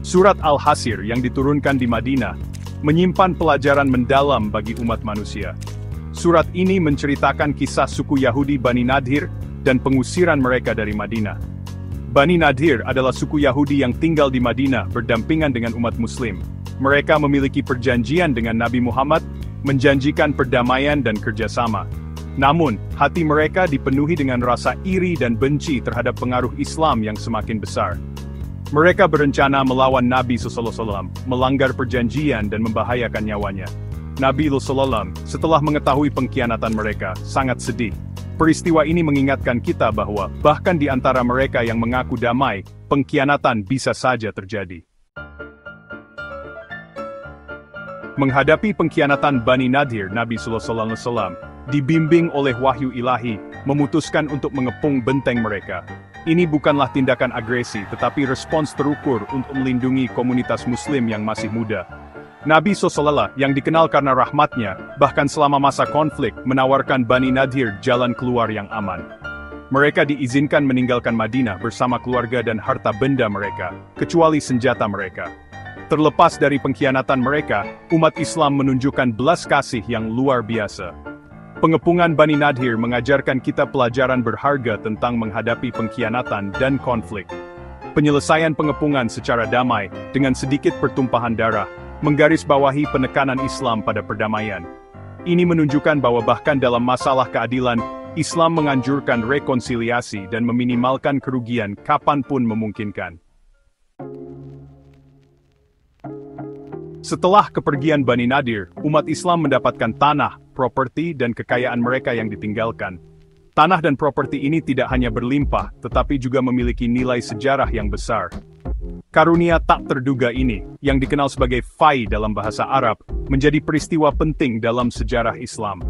Surat Al-Hashr yang diturunkan di Madinah, menyimpan pelajaran mendalam bagi umat manusia. Surat ini menceritakan kisah suku Yahudi Bani Nadhir dan pengusiran mereka dari Madinah. Bani Nadhir adalah suku Yahudi yang tinggal di Madinah berdampingan dengan umat Muslim. Mereka memiliki perjanjian dengan Nabi Muhammad, menjanjikan perdamaian dan kerjasama. Namun, hati mereka dipenuhi dengan rasa iri dan benci terhadap pengaruh Islam yang semakin besar. Mereka berencana melawan Nabi SAW, melanggar perjanjian dan membahayakan nyawanya. Nabi SAW, setelah mengetahui pengkhianatan mereka, sangat sedih. Peristiwa ini mengingatkan kita bahwa, bahkan di antara mereka yang mengaku damai, pengkhianatan bisa saja terjadi. Menghadapi pengkhianatan Bani Nadhir, Nabi SAW dibimbing oleh wahyu ilahi, memutuskan untuk mengepung benteng mereka. Ini bukanlah tindakan agresi, tetapi respons terukur untuk melindungi komunitas Muslim yang masih muda. Nabi SAW, yang dikenal karena rahmatnya, bahkan selama masa konflik, menawarkan Bani Nadhir jalan keluar yang aman. Mereka diizinkan meninggalkan Madinah bersama keluarga dan harta benda mereka, kecuali senjata mereka. Terlepas dari pengkhianatan mereka, umat Islam menunjukkan belas kasih yang luar biasa. Pengepungan Bani Nadhir mengajarkan kita pelajaran berharga tentang menghadapi pengkhianatan dan konflik. Penyelesaian pengepungan secara damai, dengan sedikit pertumpahan darah, menggarisbawahi penekanan Islam pada perdamaian. Ini menunjukkan bahwa bahkan dalam masalah keadilan, Islam menganjurkan rekonsiliasi dan meminimalkan kerugian kapanpun memungkinkan. Setelah kepergian Bani Nadhir, umat Islam mendapatkan tanah, properti, dan kekayaan mereka yang ditinggalkan. Tanah dan properti ini tidak hanya berlimpah, tetapi juga memiliki nilai sejarah yang besar. Karunia tak terduga ini, yang dikenal sebagai fai dalam bahasa Arab, menjadi peristiwa penting dalam sejarah Islam.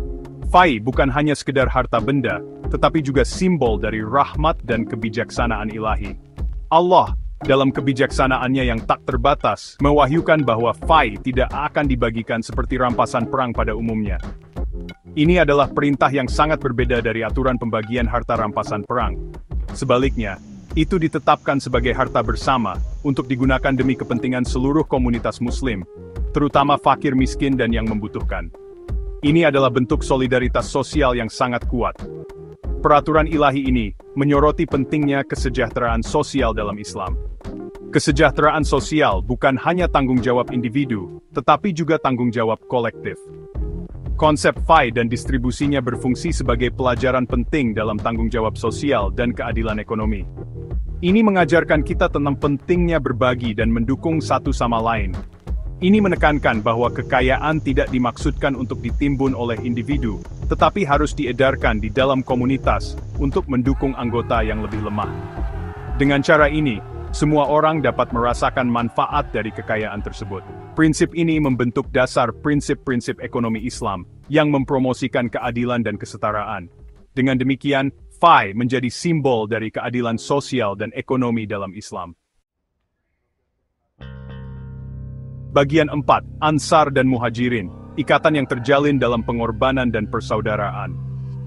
Fai bukan hanya sekedar harta benda, tetapi juga simbol dari rahmat dan kebijaksanaan ilahi. Allah, dalam kebijaksanaannya yang tak terbatas, mewahyukan bahwa fai tidak akan dibagikan seperti rampasan perang pada umumnya. Ini adalah perintah yang sangat berbeda dari aturan pembagian harta rampasan perang. Sebaliknya, itu ditetapkan sebagai harta bersama, untuk digunakan demi kepentingan seluruh komunitas Muslim, terutama fakir miskin dan yang membutuhkan. Ini adalah bentuk solidaritas sosial yang sangat kuat. Peraturan ilahi ini menyoroti pentingnya kesejahteraan sosial dalam Islam. Kesejahteraan sosial bukan hanya tanggung jawab individu, tetapi juga tanggung jawab kolektif. Konsep fai dan distribusinya berfungsi sebagai pelajaran penting dalam tanggung jawab sosial dan keadilan ekonomi. Ini mengajarkan kita tentang pentingnya berbagi dan mendukung satu sama lain. Ini menekankan bahwa kekayaan tidak dimaksudkan untuk ditimbun oleh individu, tetapi harus diedarkan di dalam komunitas untuk mendukung anggota yang lebih lemah. Dengan cara ini, semua orang dapat merasakan manfaat dari kekayaan tersebut. Prinsip ini membentuk dasar prinsip-prinsip ekonomi Islam yang mempromosikan keadilan dan kesetaraan. Dengan demikian, fai menjadi simbol dari keadilan sosial dan ekonomi dalam Islam. Bagian 4, Ansar dan Muhajirin, ikatan yang terjalin dalam pengorbanan dan persaudaraan.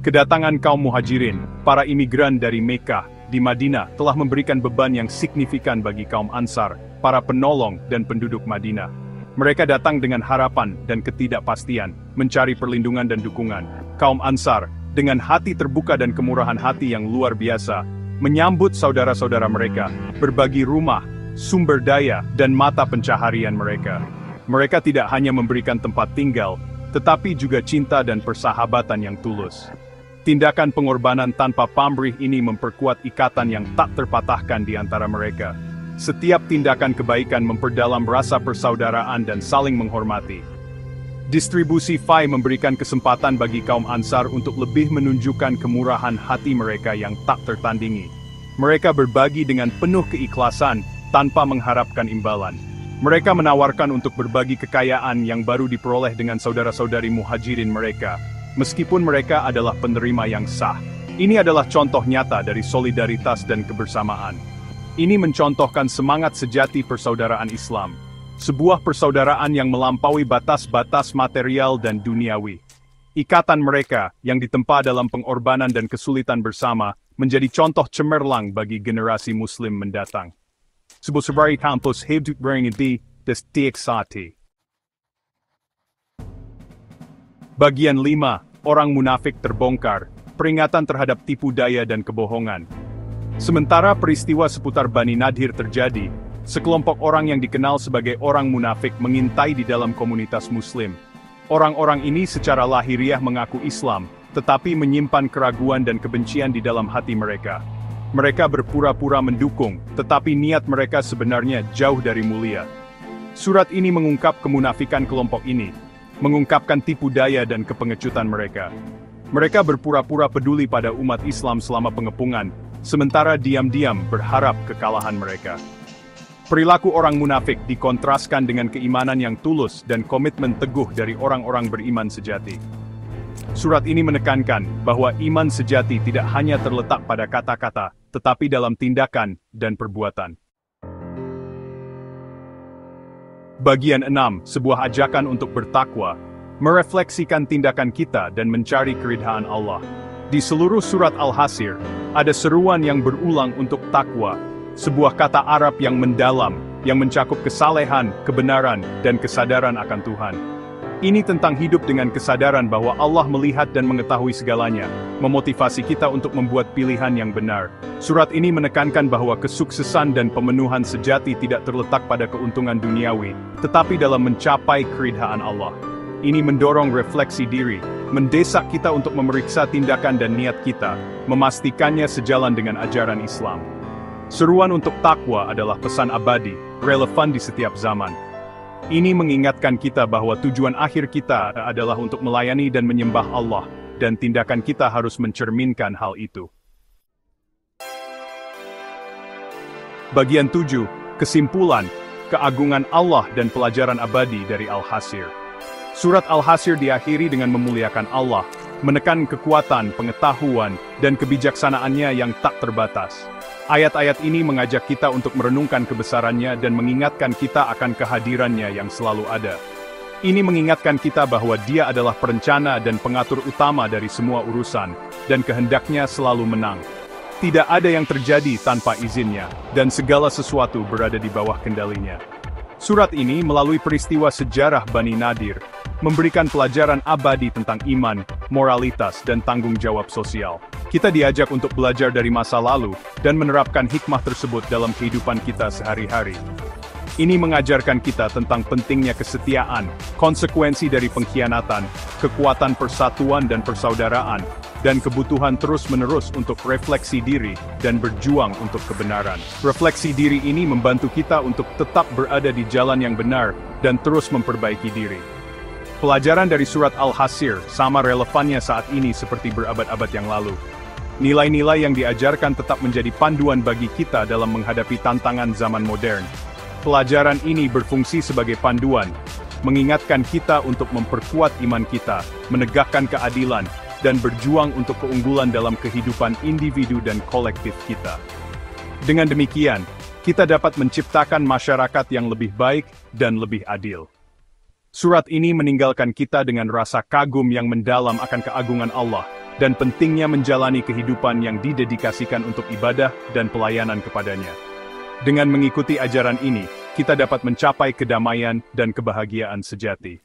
Kedatangan kaum Muhajirin, para imigran dari Mekah, di Madinah telah memberikan beban yang signifikan bagi kaum Ansar, para penolong dan penduduk Madinah. Mereka datang dengan harapan dan ketidakpastian, mencari perlindungan dan dukungan. Kaum Ansar, dengan hati terbuka dan kemurahan hati yang luar biasa, menyambut saudara-saudara mereka, berbagi rumah, sumber daya, dan mata pencaharian mereka. Mereka tidak hanya memberikan tempat tinggal, tetapi juga cinta dan persahabatan yang tulus. Tindakan pengorbanan tanpa pamrih ini memperkuat ikatan yang tak terpatahkan di antara mereka. Setiap tindakan kebaikan memperdalam rasa persaudaraan dan saling menghormati. Distribusi fai memberikan kesempatan bagi kaum Ansar untuk lebih menunjukkan kemurahan hati mereka yang tak tertandingi. Mereka berbagi dengan penuh keikhlasan, tanpa mengharapkan imbalan. Mereka menawarkan untuk berbagi kekayaan yang baru diperoleh dengan saudara-saudari Muhajirin mereka, meskipun mereka adalah penerima yang sah. Ini adalah contoh nyata dari solidaritas dan kebersamaan. Ini mencontohkan semangat sejati persaudaraan Islam, sebuah persaudaraan yang melampaui batas-batas material dan duniawi. Ikatan mereka, yang ditempa dalam pengorbanan dan kesulitan bersama, menjadi contoh cemerlang bagi generasi Muslim mendatang. sebuah kampus hidup beringati des sati. Bagian 5, orang munafik terbongkar, peringatan terhadap tipu daya dan kebohongan. Sementara peristiwa seputar Bani Nadhir terjadi, sekelompok orang yang dikenal sebagai orang munafik mengintai di dalam komunitas Muslim. Orang-orang ini secara lahiriah mengaku Islam, tetapi menyimpan keraguan dan kebencian di dalam hati mereka. Mereka berpura-pura mendukung, tetapi niat mereka sebenarnya jauh dari mulia. Surat ini mengungkap kemunafikan kelompok ini, mengungkapkan tipu daya dan kepengecutan mereka. Mereka berpura-pura peduli pada umat Islam selama pengepungan, sementara diam-diam berharap kekalahan mereka. Perilaku orang munafik dikontraskan dengan keimanan yang tulus dan komitmen teguh dari orang-orang beriman sejati. Surat ini menekankan bahwa iman sejati tidak hanya terletak pada kata-kata, tetapi dalam tindakan dan perbuatan. Bagian 6, sebuah ajakan untuk bertakwa, merefleksikan tindakan kita dan mencari keridhaan Allah. Di seluruh surat Al-Hashr, ada seruan yang berulang untuk takwa, sebuah kata Arab yang mendalam, yang mencakup kesalehan, kebenaran, dan kesadaran akan Tuhan. Ini tentang hidup dengan kesadaran bahwa Allah melihat dan mengetahui segalanya, memotivasi kita untuk membuat pilihan yang benar. Surat ini menekankan bahwa kesuksesan dan pemenuhan sejati tidak terletak pada keuntungan duniawi, tetapi dalam mencapai keridhaan Allah. Ini mendorong refleksi diri, mendesak kita untuk memeriksa tindakan dan niat kita, memastikannya sejalan dengan ajaran Islam. Seruan untuk takwa adalah pesan abadi, relevan di setiap zaman. Ini mengingatkan kita bahwa tujuan akhir kita adalah untuk melayani dan menyembah Allah, dan tindakan kita harus mencerminkan hal itu. Bagian 7, kesimpulan, keagungan Allah dan pelajaran abadi dari Al-Hashr. Surat Al-Hashr diakhiri dengan memuliakan Allah, menekan kekuatan, pengetahuan, dan kebijaksanaannya yang tak terbatas. Ayat-ayat ini mengajak kita untuk merenungkan kebesarannya dan mengingatkan kita akan kehadirannya yang selalu ada. Ini mengingatkan kita bahwa Dia adalah perencana dan pengatur utama dari semua urusan, dan kehendaknya selalu menang. Tidak ada yang terjadi tanpa izinnya, dan segala sesuatu berada di bawah kendalinya. Surat ini melalui peristiwa sejarah Bani Nadhir, memberikan pelajaran abadi tentang iman, moralitas, dan tanggung jawab sosial. Kita diajak untuk belajar dari masa lalu, dan menerapkan hikmah tersebut dalam kehidupan kita sehari-hari. Ini mengajarkan kita tentang pentingnya kesetiaan, konsekuensi dari pengkhianatan, kekuatan persatuan dan persaudaraan, dan kebutuhan terus-menerus untuk refleksi diri dan berjuang untuk kebenaran. Refleksi diri ini membantu kita untuk tetap berada di jalan yang benar dan terus memperbaiki diri. Pelajaran dari surat Al-Hashr sama relevannya saat ini seperti berabad-abad yang lalu. Nilai-nilai yang diajarkan tetap menjadi panduan bagi kita dalam menghadapi tantangan zaman modern. Pelajaran ini berfungsi sebagai panduan, mengingatkan kita untuk memperkuat iman kita, menegakkan keadilan, dan berjuang untuk keunggulan dalam kehidupan individu dan kolektif kita. Dengan demikian, kita dapat menciptakan masyarakat yang lebih baik dan lebih adil. Surat ini meninggalkan kita dengan rasa kagum yang mendalam akan keagungan Allah, dan pentingnya menjalani kehidupan yang didedikasikan untuk ibadah dan pelayanan kepadanya. Dengan mengikuti ajaran ini, kita dapat mencapai kedamaian dan kebahagiaan sejati.